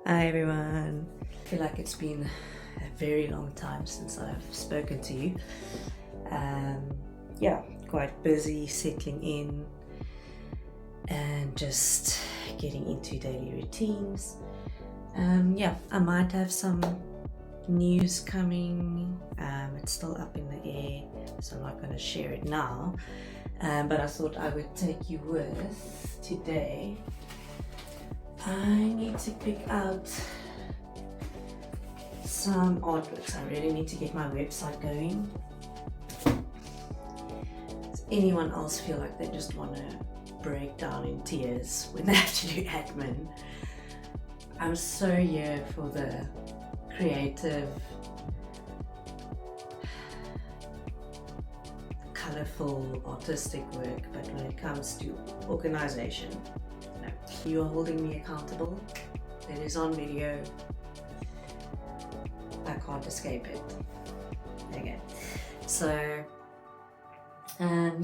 Hi everyone. I feel like it's been a very long time since I've spoken to you. Quite busy settling in and just getting into daily routines. I might have some news coming. It's still up in the air, so I'm not going to share it now. But I thought I would take you with today. I need to pick out some artworks. I really need to get my website going. Does anyone else feel like they just want to break down in tears when they have to do admin? I'm so here for the creative, colorful, artistic work, but when it comes to organization, no. You are holding me accountable. It is on video. I can't escape it. Okay, so I'm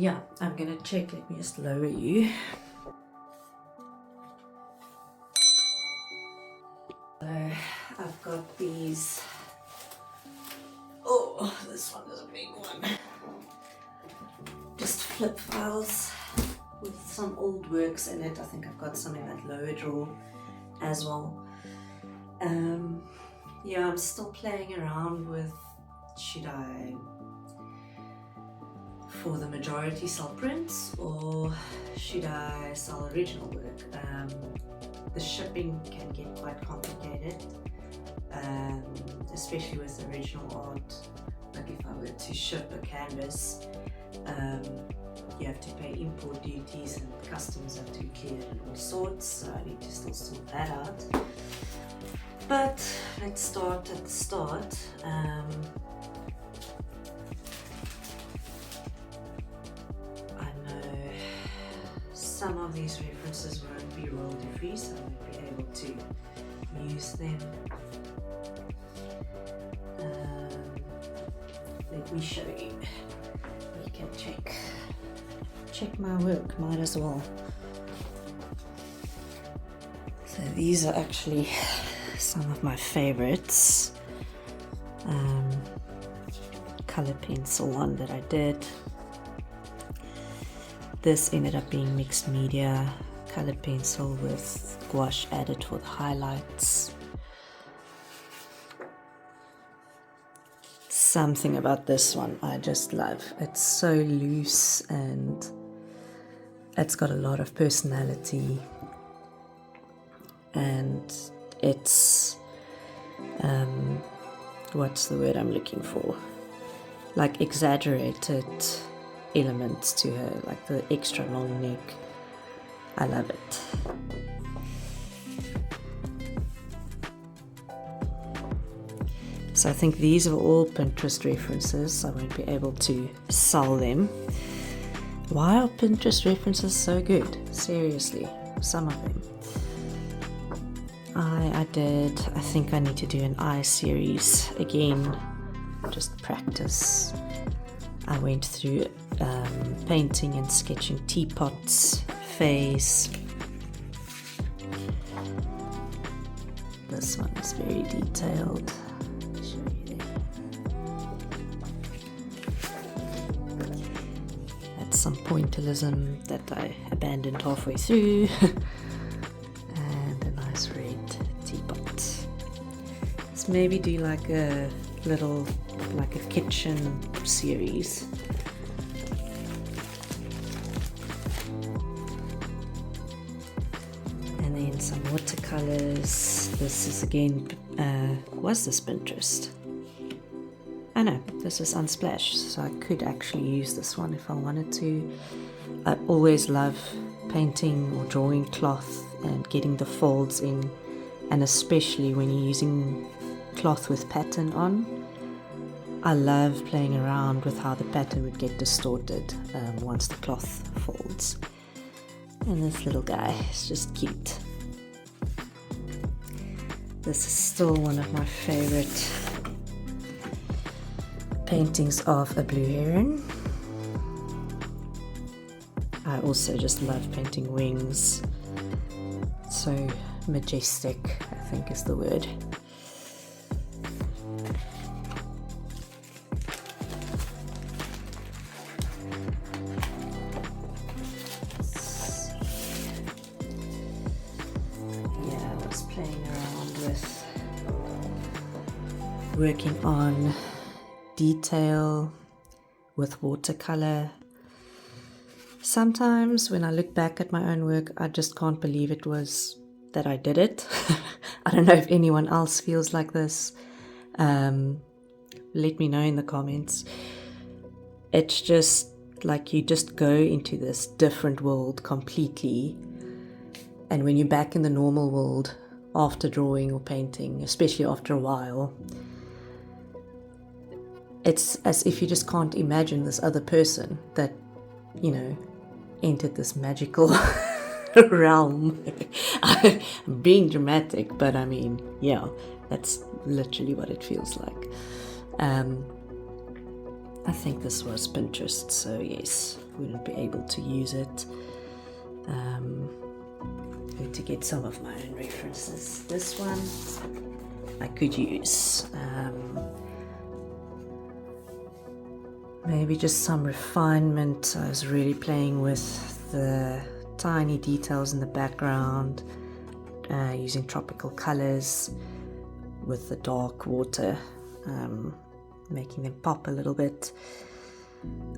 gonna check. Let me just lower you. So I've got these. Oh, this one is a big one. Just flip files with some old works in it. I think I've got some in that lower drawer as well. I'm still playing around with, should I, for the majority, sell prints or should I sell original work? The shipping can get quite complicated, especially with original art. Like if I were to ship a canvas, you have to pay import duties and customs have to be cleared and all sorts, so I need to still sort that out. But let's start at the start. I know some of these references won't be royalty free, so I won't be able to use them. Let me show you. You can check my work, might as well. So these are actually some of my favorites. Color pencil one that I did. This ended up being mixed media, colored pencil with gouache added for the highlights. Something about this one I just love. It's so loose and it's got a lot of personality, and it's what's the word I'm looking for? Like exaggerated elements to her, like the extra long neck. I love it. So I think these are all Pinterest references. I won't be able to sell them. Why are Pinterest references so good? Seriously, some of them. I think I need to do an eye series again, just practice. I went through painting and sketching teapots, face. This one is very detailed. That's some pointillism that I abandoned halfway through. And a nice red teapot. Let's maybe do like a little, like a kitchen series. And then some watercolors. This is again, was this Pinterest? Oh no, this is Unsplash, so I could actually use this one if I wanted to. I always love painting or drawing cloth and getting the folds in, and especially when you're using cloth with pattern on. I love playing around with how the pattern would get distorted once the cloth folds. And this little guy is just cute. This is still one of my favorite paintings of a blue heron. I also just love painting wings. So majestic. I think is the word. Working on detail with watercolor. Sometimes when I look back at my own work, I just can't believe it was that I did it. I don't know if anyone else feels like this. Let me know in the comments. It's just like you just go into this different world completely, and when you're back in the normal world after drawing or painting, especially after a while, it's as if you just can't imagine this other person that, you know, entered this magical realm. I'm being dramatic, but I mean, yeah, that's literally what it feels like. I think this was Pinterest, so yes, wouldn't be able to use it. Need to get some of my own references. This one I could use. Maybe just some refinement. I was really playing with the tiny details in the background, using tropical colors with the dark water, making them pop a little bit.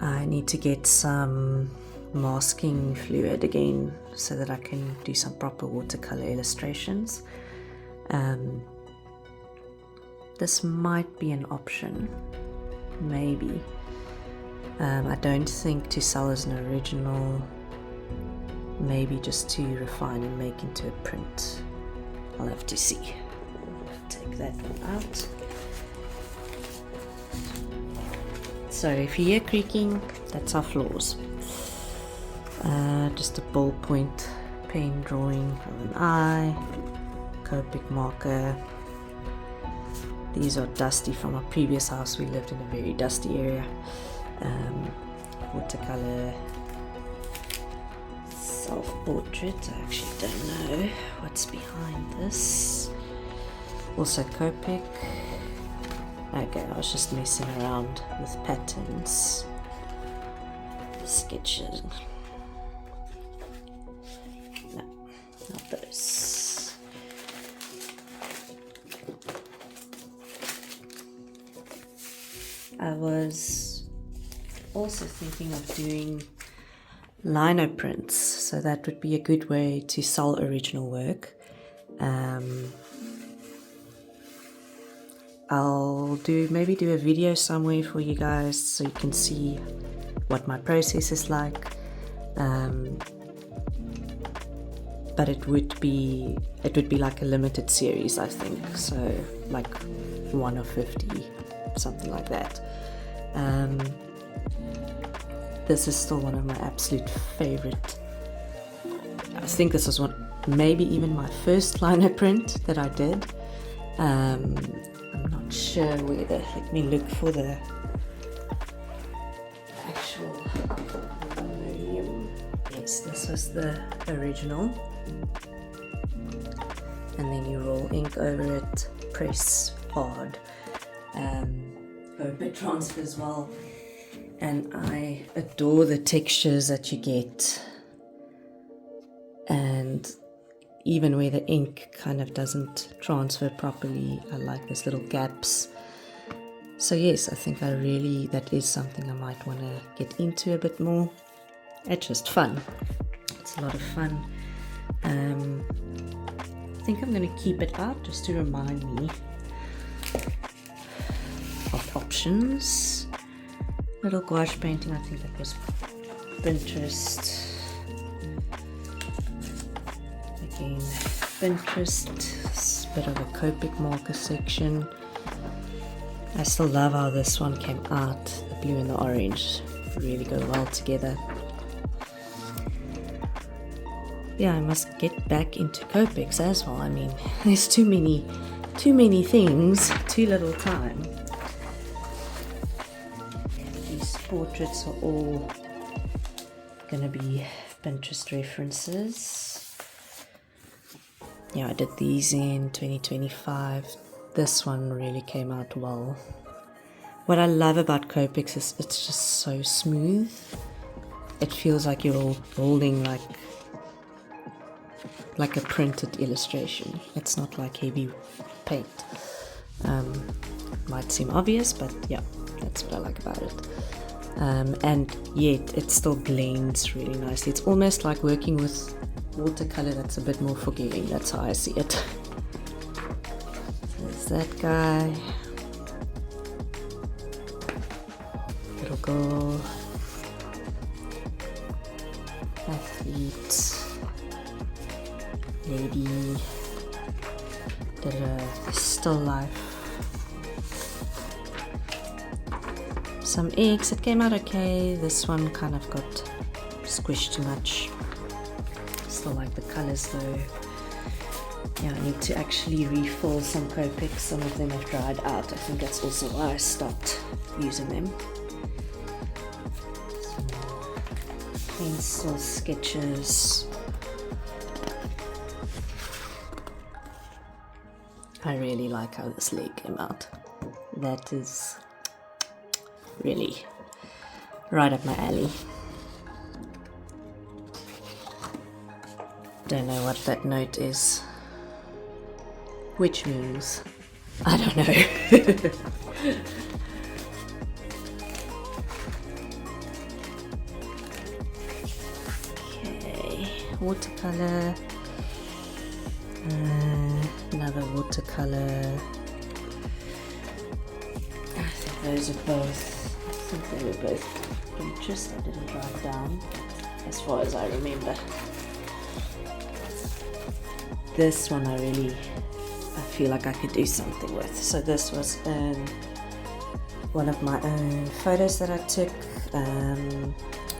I need to get some masking fluid again so that I can do some proper watercolor illustrations. This might be an option, maybe. I don't think to sell as an original, maybe just to refine and make into a print. I'll have to see. Take that one out. So if you hear creaking, that's our floors. Just a ballpoint pen drawing of an eye, Copic marker. These are dusty from our previous house. We lived in a very dusty area. Watercolor, self-portrait. I actually don't know what's behind this. Also Copic. Okay, I was just messing around with patterns, sketches. No, not those. I was also thinking of doing lino prints, so that would be a good way to sell original work. I'll maybe do a video somewhere for you guys so you can see what my process is like. But it would be like a limited series, I think, so like 1 of 50, something like that. This is still one of my absolute favorite. I think this was maybe even my first lino print that I did. I'm not sure whether, let me look for the actual volume. Yes, this was the original. And then you roll ink over it, press hard. Copic transfer as well. And I adore the textures that you get. And even where the ink kind of doesn't transfer properly, I like these little gaps. So yes, I think that is something I might want to get into a bit more. It's just fun. It's a lot of fun. I think I'm going to keep it out just to remind me of options. Little gouache painting, I think that was Pinterest. Again, Pinterest, bit of a Copic marker section. I still love how this one came out. The blue and the orange really go well together. Yeah, I must get back into Copics as well. I mean, there's too many things, too little time. These portraits are all gonna be Pinterest references. Yeah, I did these in 2025. This one really came out well. What I love about Copics is it's just so smooth. It feels like you're holding like a printed illustration. It's not like heavy paint. Might seem obvious, but yeah, that's what I like about it. And yet it still blends really nicely. It's almost like working with watercolor that's a bit more forgiving. That's how I see it. So there's that guy. Little girl. Athlete. Lady. Did a still life. Some eggs. It came out okay. This one kind of got squished too much. Still like the colors though. Yeah, I need to actually refill some Copics. Some of them have dried out. I think that's also why I stopped using them. Some pencil sketches. I really like how this leg came out. That is really right up my alley. Don't know what that note is. Which means I don't know. Okay, watercolor. Another watercolor. I think those are both. I think they were both Pinterest. I didn't write down, as far as I remember. This one I feel like I could do something with. So this was one of my own photos that I took.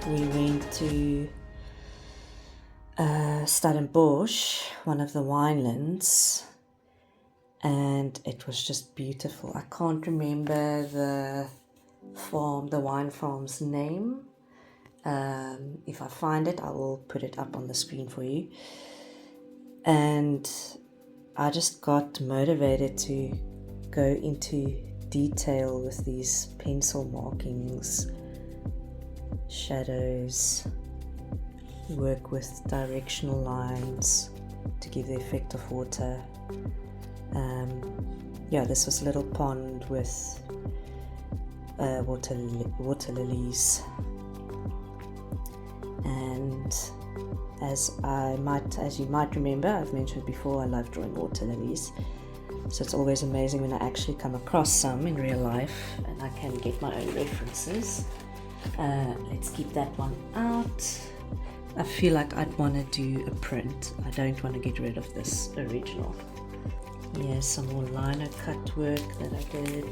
We went to Stellenbosch, one of the winelands, and it was just beautiful. I can't remember the wine farm's name. If I find it, I will put it up on the screen for you. And I just got motivated to go into detail with these pencil markings, shadows, work with directional lines to give the effect of water. Yeah, this was a little pond with water lilies, and as you might remember, I've mentioned before, I love drawing water lilies. So it's always amazing when I actually come across some in real life and I can get my own references. Let's keep that one out. I feel like I'd want to do a print. I don't want to get rid of this original. Here's some more liner cut work that I did.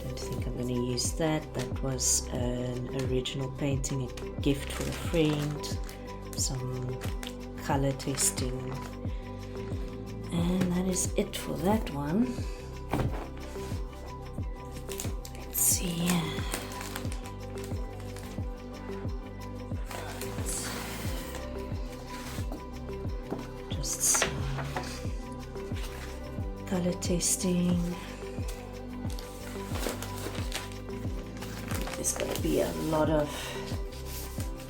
Don't think I'm going to use that. That was an original painting, a gift for a friend. Some color testing, and that is it for that one. Let's see. Just some color testing. There's going to be a lot of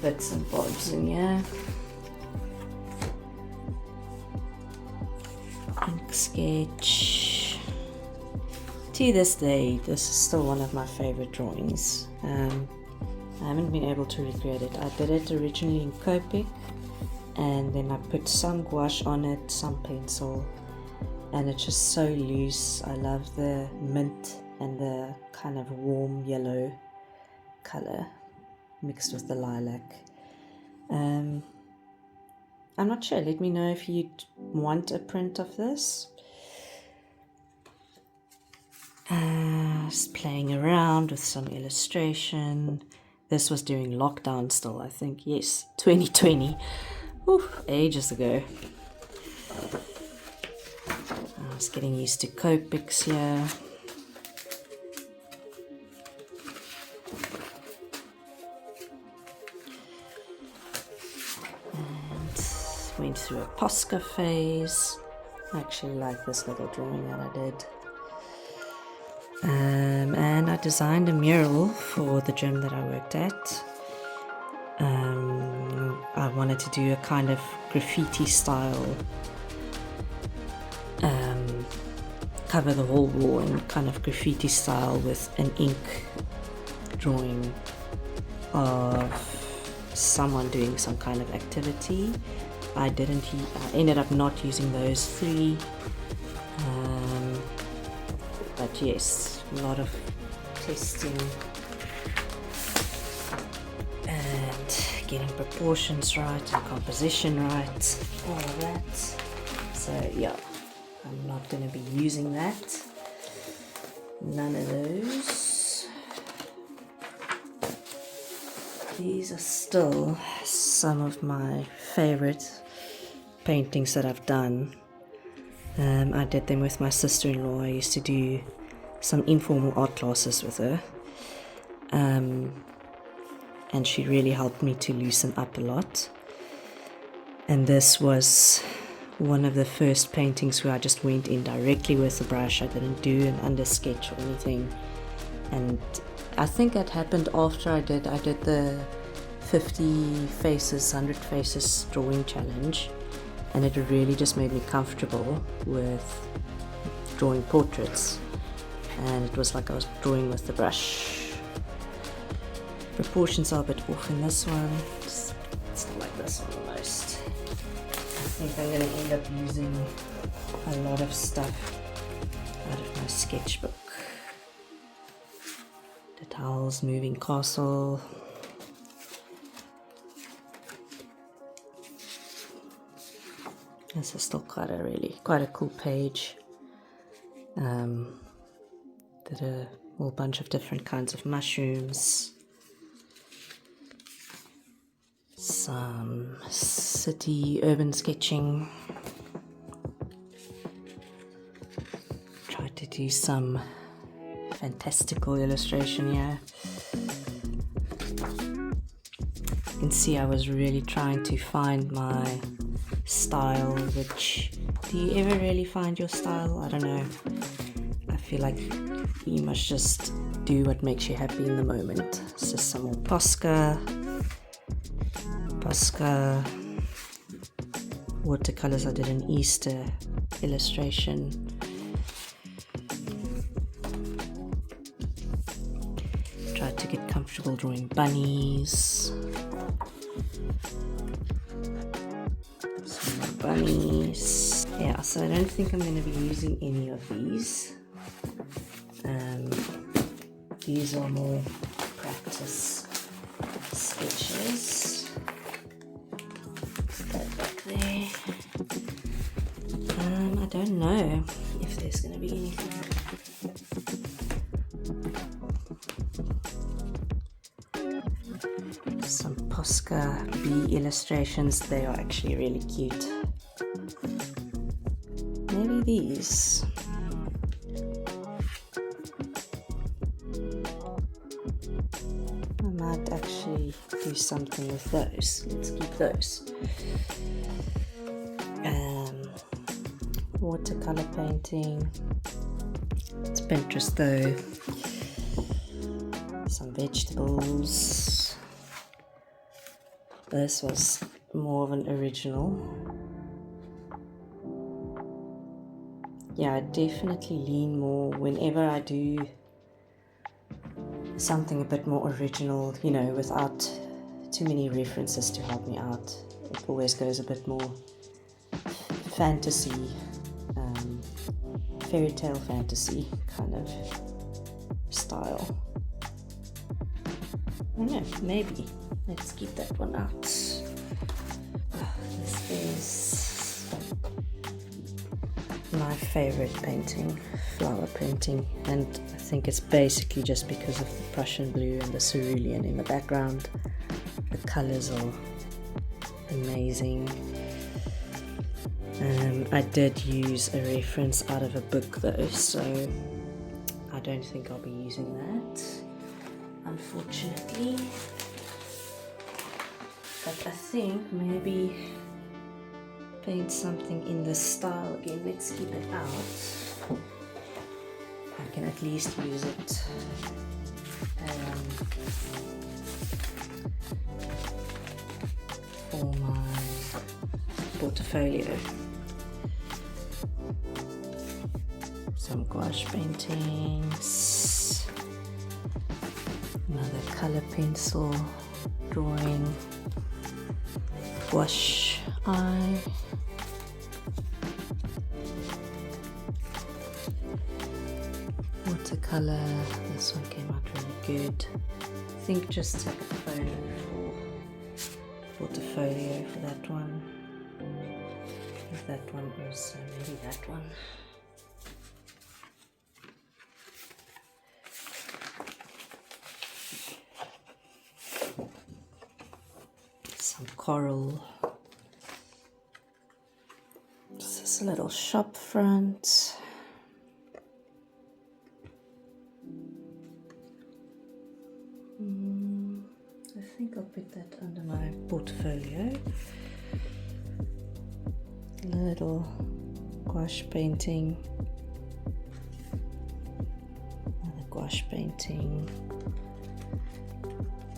bits and bobs in here. Ink sketch. To this day, this is still one of my favorite drawings. I haven't been able to recreate it. I did it originally in Copic, and then I put some gouache on it, some pencil, and it's just so loose. I love the mint and the kind of warm yellow color mixed with the lilac. I'm not sure. Let me know if you'd want a print of this. Just playing around with some illustration. This was during lockdown still, I think. Yes, 2020. Oof, ages ago. I was getting used to Copics here. Went do a Posca phase. I actually like this little drawing that I did. And I designed a mural for the gym that I worked at. I wanted to do a kind of graffiti style, cover the whole wall in kind of graffiti style with an ink drawing of someone doing some kind of activity. I ended up not using those three, but yes, a lot of testing and getting proportions right and composition right, all of that. So yeah, I'm not going to be using that, none of those. These are still some of my favorite paintings that I've done. I did them with my sister-in-law. I used to do some informal art classes with her, and she really helped me to loosen up a lot. And this was one of the first paintings where I just went in directly with the brush. I didn't do an under sketch or anything, and I think that happened after I did the 50 faces, 100 faces drawing challenge, and it really just made me comfortable with drawing portraits, and it was like I was drawing with the brush. Proportions are a bit off in this one. It's not like this one almost. I think I'm going to end up using a lot of stuff out of my sketchbook. The Towels Moving Castle. This is still quite a cool page. Did a whole bunch of different kinds of mushrooms. Some city urban sketching. Tried to do some fantastical illustration here. You can see I was really trying to find my style, which, do you ever really find your style? I don't know. I feel like you must just do what makes you happy in the moment. So some more Posca, watercolors. I did an Easter illustration. Tried to get comfortable drawing bunnies. Bunnies. Yeah, so I don't think I'm going to be using any of these. These are more practice sketches. Put that back there. I don't know if there's going to be anything. Some Posca bee illustrations. They are actually really cute. Maybe these. I might actually do something with those. Let's keep those. Watercolor painting. It's Pinterest though. Some vegetables. This was more of an original. Yeah, I definitely lean more whenever I do something a bit more original, you know, without too many references to help me out. It always goes a bit more fantasy, fairy tale fantasy kind of style. I don't know, maybe. Let's keep that one out. This is my favorite painting, flower painting, and I think it's basically just because of the Prussian blue and the cerulean in the background. The colors are amazing. I did use a reference out of a book though, so I don't think I'll be using that, unfortunately. But I think maybe paint something in this style again. Let's keep it out. I can at least use it for my portfolio. Some gouache paintings, another color pencil drawing, gouache eye, watercolor. This one came out really good. I think just take a photo for portfolio for that one. If that one also, maybe that one. Some coral. This is a little shop front. I think I'll put that under my portfolio. Little gouache painting. Another gouache painting.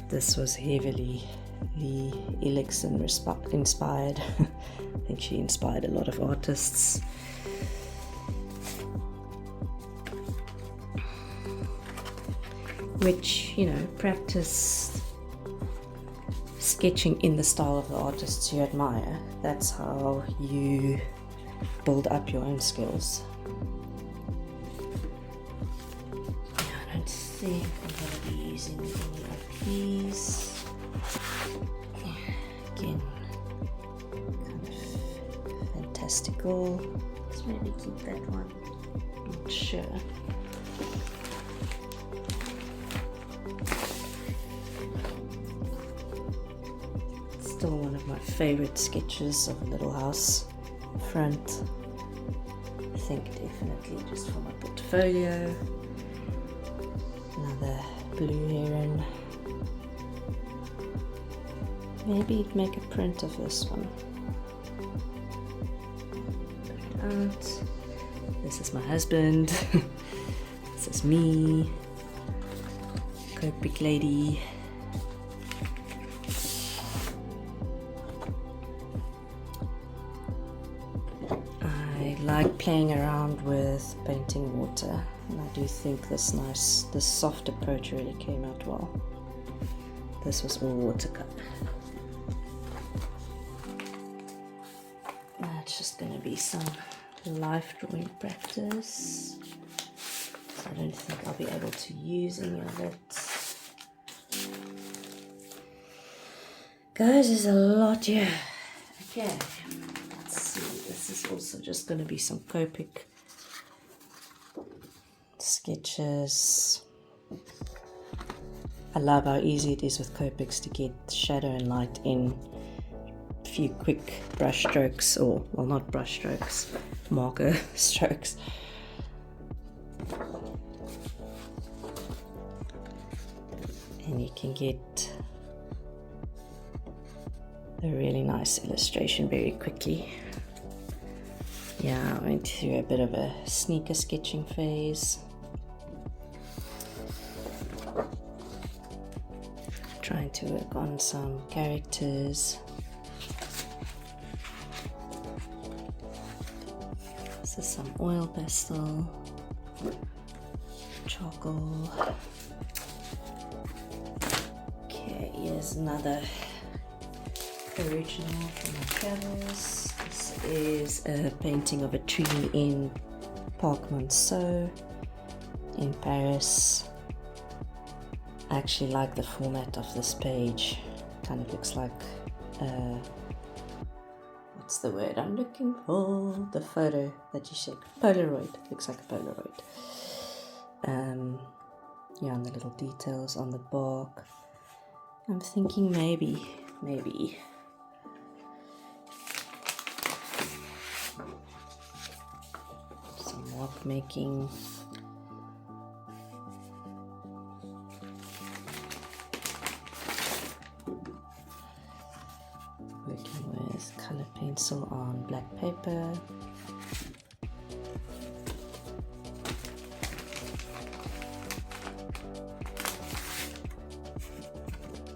This was heavily Lee Elixon inspired. I think she inspired a lot of artists. Which, you know, practice sketching in the style of the artists you admire. That's how you build up your own skills. I don't think I'm going to be using any of these. Again, kind of fantastical. Let's maybe keep that one. Not sure. Still one of my favorite sketches of a little house front. I think definitely just for my portfolio. Another blue heron. Maybe make a print of this one. Put it out. This is my husband. This is me. Copic lady. I like playing around with painting water, and I do think this soft approach really came out well. This was all watercolor. That's just going to be some life drawing practice. So I don't think I'll be able to use any of it. Guys, there's a lot here. Okay, let's see. This is also just going to be some Copic sketches. I love how easy it is with Copics to get shadow and light in. A few quick brush strokes, or well, not brush strokes, marker strokes. And you can get a really nice illustration very quickly. Yeah, I went through a bit of a sneaker sketching phase. Trying to work on some characters. This is some oil pastel, charcoal. Okay, here's another original from my travels. This is a painting of a tree in Parc Monceau in Paris. I actually like the format of this page. Kind of looks like what's the word I'm looking for? The photo that you shake. Polaroid. Looks like a Polaroid. Yeah, and the little details on the bark. I'm thinking maybe some mark making. Working with color pencil on black paper.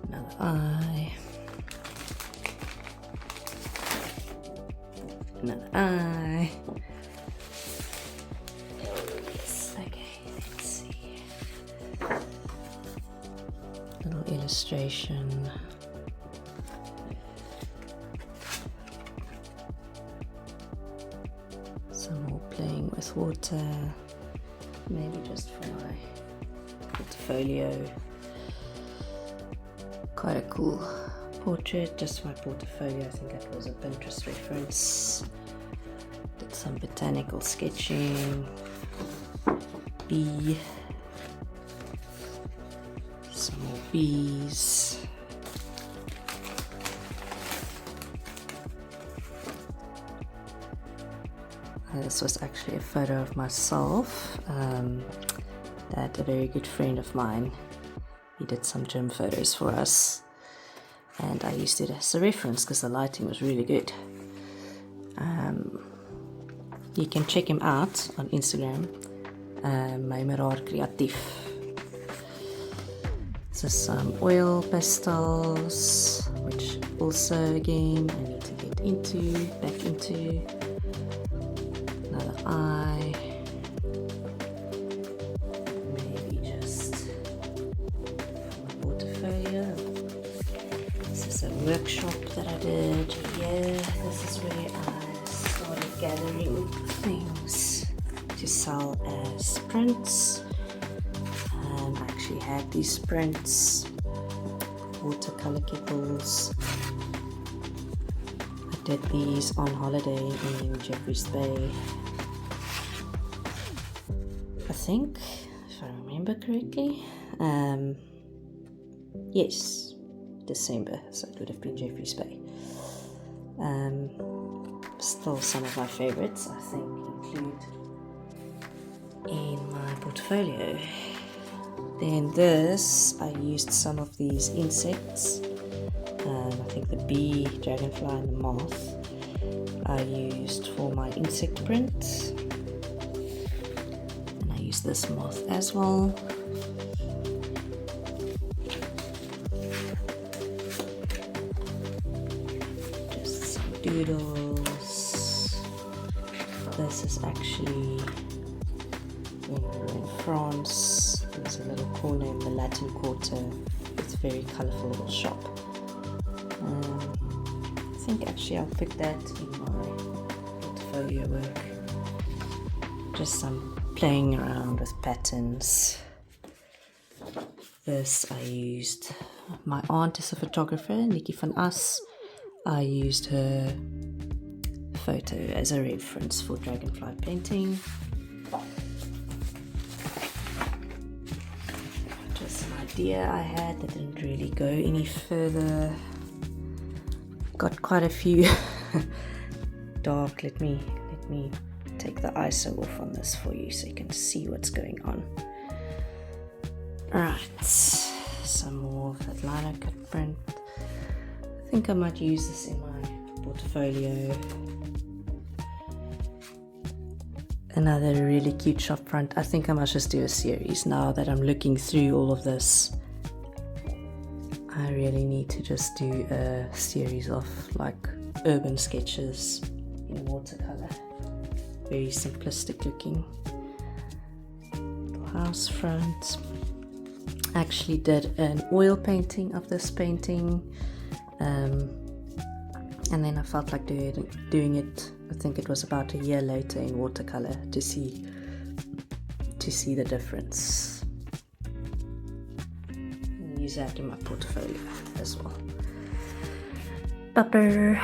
Another eye. Another eye. Yes, okay, let's see. Little illustration. Some more playing with water, maybe just for my portfolio. Quite a cool portrait, just for my portfolio. I think that was a Pinterest reference. Did some botanical sketching. Bee. Some more bees. This was actually a photo of myself that a very good friend of mine, he did some gym photos for us, and I used it as a reference because the lighting was really good. You can check him out on Instagram, Mymeraar Creatief. So some oil pastels, which also again I need to get back into. Another eye, maybe just for my portfolio. This is a workshop that I did. Yeah, this is where I started gathering things to sell as prints. I actually had these prints, watercolor kettles. I did these on holiday in Jeffreys Bay. I think, if I remember correctly, yes, December, so it would have been Jeffreys Bay. Still some of my favorites, I think, include in my portfolio. Then this, I used some of these insects. I think the bee, dragonfly and the moth I used for my insect print. And I used this moth as well. Just some doodles. This is actually when we were in France. There's a little corner in the Latin Quarter with a very colourful little shop. I think actually I'll put that in my portfolio work. Just some playing around with patterns. This I used, my aunt is a photographer, Nikki van As. I used her photo as a reference for dragonfly painting. Just an idea I had that didn't really go any further. Got quite a few dark. Let me take the ISO off on this for you so you can see what's going on. Alright, some more of that lino cut print. I think I might use this in my portfolio. Another really cute shop front. I think I must just do a series now that I'm looking through all of this. I really need to just do a series of like urban sketches in watercolor. Very simplistic looking. Little house front. Actually did an oil painting of this painting, and then I felt like doing it. I think it was about a year later in watercolor to see the difference. Use that in my portfolio as well. Pepper.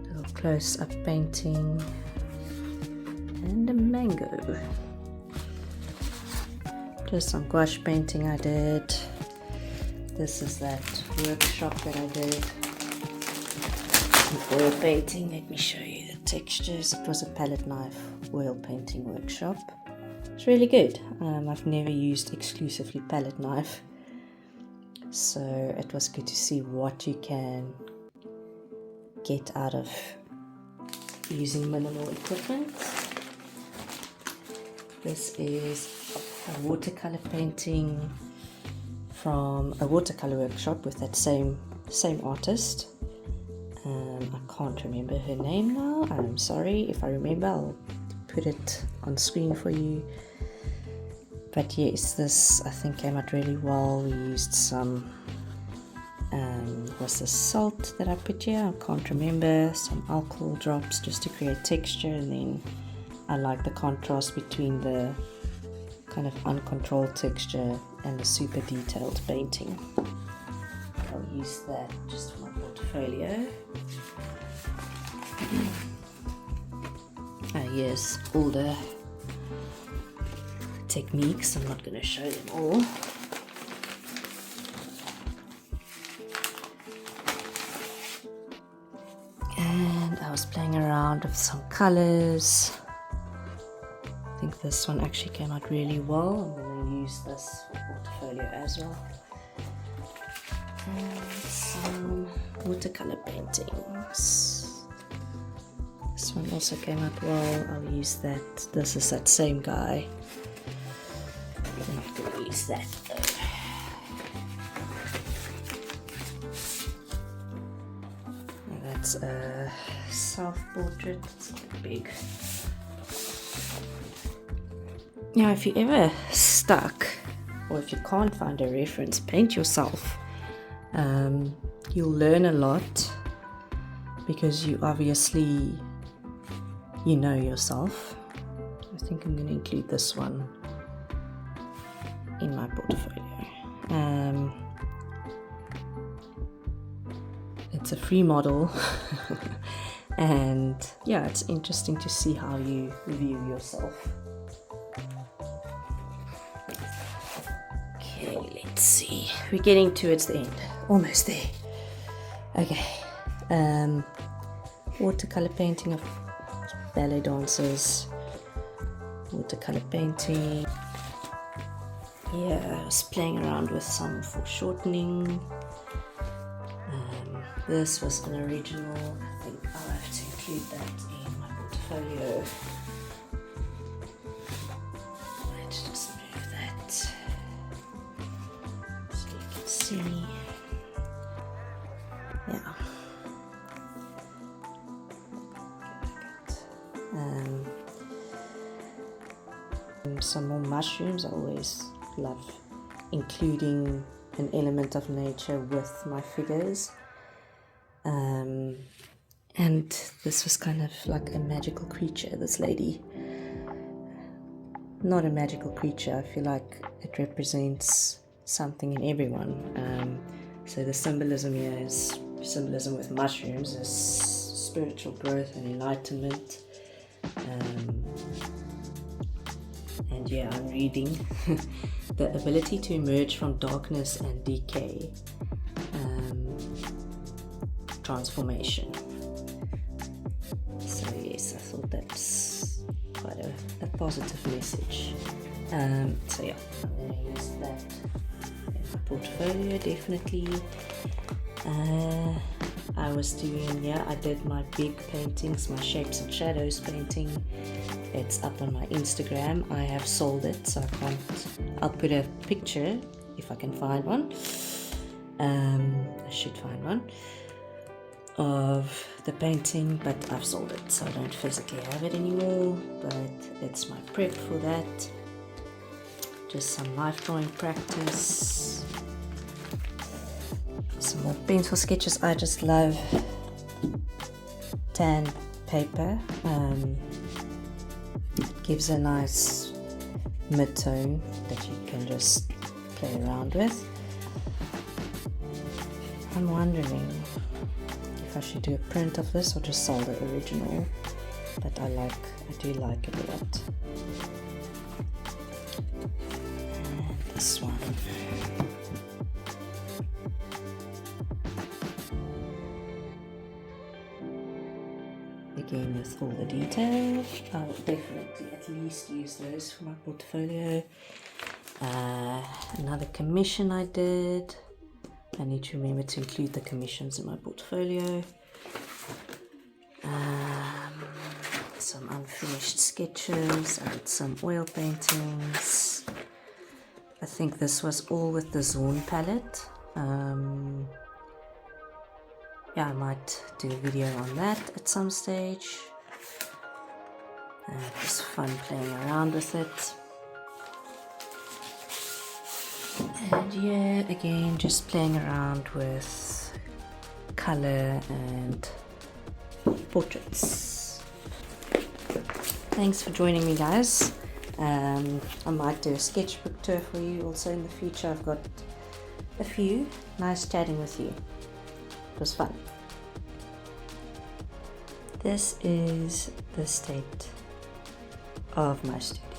Little close-up painting. And a mango. Just some gouache painting I did. This is that workshop that I did. Oil painting. Let me show you the textures. It was a palette knife oil painting workshop. It's really good. I've never used exclusively palette knife. So it was good to see what you can get out of using minimal equipment. This is a watercolor painting from a watercolor workshop with that same artist. I can't remember her name now. I'm sorry. If I remember, I'll put it on screen for you. But yes, this I think came out really well. We used some was the salt that I put here, I can't remember, some alcohol drops just to create texture, and then I like the contrast between the kind of uncontrolled texture and the super detailed painting. I'll use that just for my portfolio. Here's all the techniques. I'm not going to show them all. And I was playing around with some colors. I think this one actually came out really well. I'm going to use this portfolio as well. And some watercolor paintings. This one also came out well. I'll use that. This is that same guy. I'm not going to use that though. That's a self-portrait. It's quite big. Now, if you're ever stuck or if you can't find a reference, paint yourself. You'll learn a lot because you obviously you know yourself. I think I'm going to include this one in my portfolio. It's a free model and yeah, it's interesting to see how you view yourself. Okay, let's see, we're getting towards the end, almost there. Okay, watercolor painting of ballet dancers, watercolor painting. Yeah, I was playing around with some foreshortening. This was an original. I think I'll have to include that in my portfolio. Let's just move that so you can see. Yeah. Some more mushrooms. I always love including an element of nature with my figures. And this was kind of like a magical creature, this lady. Not a magical creature, I feel like it represents something in everyone. So the symbolism here is symbolism with mushrooms is spiritual growth and enlightenment. And yeah, I'm reading the ability to emerge from darkness and decay. Transformation. So yes, I thought that's quite a positive message. So yeah, I'm going to use that in my portfolio definitely. I did my big paintings, my shapes and shadows painting. It's up on my Instagram. I have sold it, so I'll put a picture if I can find one. I should find one of the painting, but I've sold it, so I don't physically have it anymore, but it's my prep for that. Just some life drawing practice, some more pencil sketches. I just love tan paper. It gives a nice mid-tone that you can just play around with. I'm wondering if I should do a print of this or just sell the original, but I do like it a lot. And this one. Again, with all the detail, I will definitely at least use those for my portfolio. Another commission I did. I need to remember to include the commissions in my portfolio. Some unfinished sketches. I did some oil paintings. I think this was all with the Zorn palette. Yeah, I might do a video on that at some stage. It was fun playing around with it. And yeah, again, just playing around with color and portraits. Thanks for joining me, guys. I might do a sketchbook tour for you also in the future. I've got a few. Nice chatting with you. It was fun. This is the state of my studio.